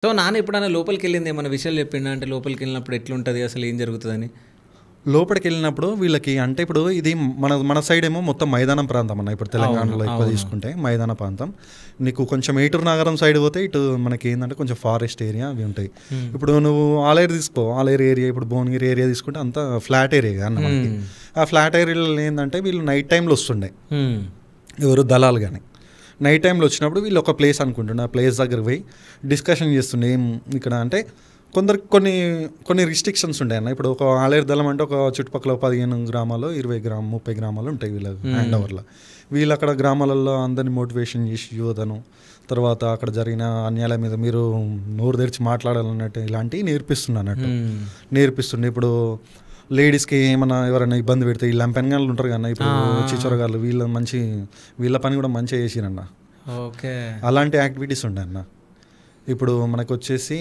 So నాన్న ఎప్పుడైనా లోపలికెళ్ళింది ఏమన్నా విషయాలు చెప్పిండా? అంటే లోపలికెళ్ళినప్పుడు ఎట్లుంటది? అసలు ఏం జరుగుతదని? లోపలికి వెళ్ళినప్పుడు వీళ్ళకి అంటే ఇప్పుడు ఇది మన మన సైడ్ ఏమో మొత్తం మైదానం ప్రాంతం అన్న. ఇప్పుడు తెలంగాణలో ఎక్కువ తీసుకుంటే మైదాన ప్రాంతం. నీకు కొంచెం ఏటూరు నగరం సైడ్ పోతే ఇటు మనకి ఏంటంటే కొంచెం ఫారెస్ట్ ఏరియా అవి ఉంటాయి. ఇప్పుడు నువ్వు ఆలేరు తీసుకో, ఆలేరు ఏరియా, ఇప్పుడు భువనగిరి ఏరియా తీసుకుంటే అంతా ఫ్లాట్ ఏరియా అన్న మనకి. ఆ ఫ్లాట్ ఏరియాలో ఏంటంటే వీళ్ళు నైట్ టైంలో వస్తుండే, ఎవరు దళాలు కానీ నైట్ టైంలో వచ్చినప్పుడు వీళ్ళు ఒక ప్లేస్ అనుకుంటుండే. ఆ ప్లేస్ దగ్గర పోయి డిస్కషన్ చేస్తుండే. ఏం ఇక్కడ అంటే కొందరికి కొన్ని రిస్ట్రిక్షన్స్ ఉంటాయి అన్న. ఇప్పుడు ఒక ఆలేరు దళం అంటే ఒక చుట్టుపక్కల 15 గ్రామాలు 30 గ్రామాలు ఉంటాయి వీళ్ళ హ్యాండ్ ఓవర్లో. వీళ్ళు అక్కడ గ్రామాలలో అందరినీ మోటివేషన్ చేసి యువతను, తర్వాత అక్కడ జరిగిన అన్యాయాల మీద మీరు నోరు తెరిచి మాట్లాడాలన్నట్టు ఇలాంటివి నేర్పిస్తుండే. ఇప్పుడు లేడీస్కి ఏమైనా ఎవరైనా ఇబ్బంది పెడితే ఈ లంపెన్గాళ్ళు ఉంటారు కన్నా, ఇప్పుడు చిచొరగాళ్ళు, వీళ్ళ పని కూడా మంచిగా చేసిరన్న. ఓకే, అలాంటి యాక్టివిటీస్ ఉండే అన్న. ఇప్పుడు మనకు వచ్చేసి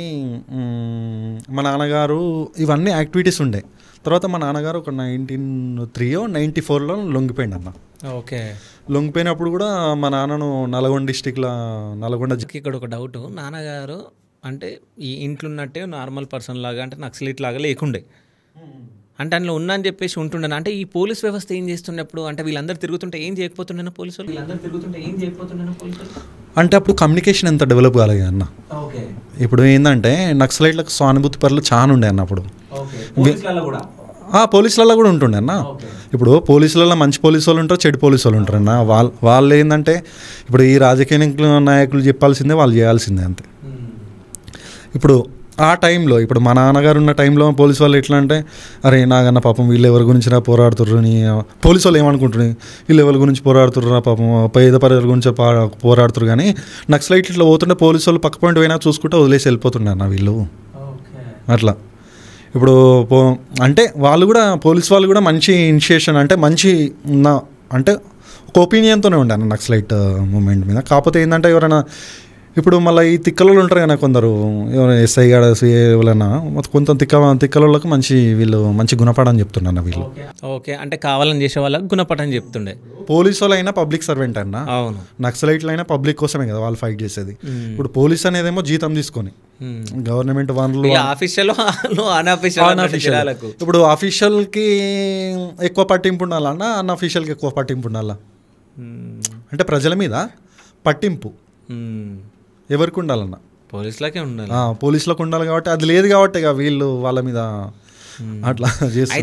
మా నాన్నగారు ఇవన్నీ యాక్టివిటీస్ ఉండే. తర్వాత మా నాన్నగారు ఒక 1993-94లో లొంగిపోయింది అన్న. ఓకే, లొంగిపోయినప్పుడు కూడా మా నాన్నను నల్గొండ డిస్టిక్లో ఇక్కడ ఒక డౌట్. నాన్నగారు అంటే ఈ ఇంట్లో ఉన్నట్టే నార్మల్ పర్సన్ లాగా, అంటే నక్సలైట్ లాగా లేకుండే, అంటే అందులో ఉన్నా అని చెప్పేసి ఉంటుండే. అంటే ఈ పోలీస్ వ్యవస్థ ఏం చేస్తున్నప్పుడు, అంటే వీళ్ళందరూ తిరుగుతుంటే ఏం చేయకపోతుండే పోలీసులు? అంటే అప్పుడు కమ్యూనికేషన్ ఎంత డెవలప్ కాలేదు అన్న. ఇప్పుడు ఏంటంటే నక్సలైట్లకు సానుభూతి పరులు చాలా ఉండే అన్న. అప్పుడు పోలీసులలో కూడా ఉంటుండే అన్న. ఇప్పుడు పోలీసులలో మంచి పోలీసు వాళ్ళు ఉంటారు, చెడు పోలీసు వాళ్ళు ఉంటారు అన్న. వాళ్ళు ఏంటంటే ఇప్పుడు ఈ రాజకీయ నాయకులు చెప్పాల్సిందే, వాళ్ళు చేయాల్సిందే అంతే. ఇప్పుడు ఆ టైంలో ఇప్పుడు మా నాన్నగారు ఉన్న టైంలో పోలీసు వాళ్ళు ఎట్లా అంటే, అరే నాగన్న పాపం వీళ్ళు ఎవరి గురించి పోరాడుతుర్రు అని పోలీసు వాళ్ళు ఏమనుకుంటున్నాయి, వీళ్ళు ఎవరి గురించి పోరాడుతుర్రా పాపం పేద ప్రజల గురించి పోరాడుతురు. కానీ నక్సలైట్ ఇట్లా పోతుంటే పోలీసు వాళ్ళు పక్క పాయింట్ పోయినా చూసుకుంటే వదిలేసి వెళ్ళిపోతుండే అన్న వీళ్ళు. అట్లా ఇప్పుడు అంటే వాళ్ళు కూడా పోలీసు వాళ్ళు కూడా మంచి ఇనిషియేషన్ అంటే మంచి అంటే ఒక ఒపీనియన్తోనే ఉండే అన్న నక్సలైట్ మూమెంట్ మీద. కాకపోతే ఏంటంటే ఎవరైనా ఇప్పుడు మళ్ళీ ఈ తిక్కలలో ఉంటారు కదా కొందరు, ఎవరైనా ఎస్ఐ గారు ఎవరైనా కొంత తిక్కలకి వీళ్ళు మంచి గుణపాఠం చెప్తుండన్న వీళ్ళు. ఓకే, అంటే కావాలని చేసే వాళ్ళకి గుణపాఠం చెప్తుండే. పోలీసు వాళ్ళు అయినా పబ్లిక్ సర్వెంట్ అన్న. అవును, నక్సలైట్లు అయినా పబ్లిక్ కోసమే కదా వాళ్ళు ఫైట్ చేసేది. ఇప్పుడు పోలీస్ అనేదేమో జీతం తీసుకొని గవర్నమెంట్ వనరులు, ఇప్పుడు అఫీషియల్కి ఎక్కువ పట్టింపు ఉండాలన్నా అన్అఫీషియల్కి ఎక్కువ పట్టింపు ఉండాలా? అంటే ప్రజల మీద పట్టింపు ఎవరికి ఉండాలన్న? పోలీసులకు ఉండాలి కాబట్టి అది లేదు కాబట్టి ఇక వీళ్ళు వాళ్ళ మీద అట్లా చేస్తారు.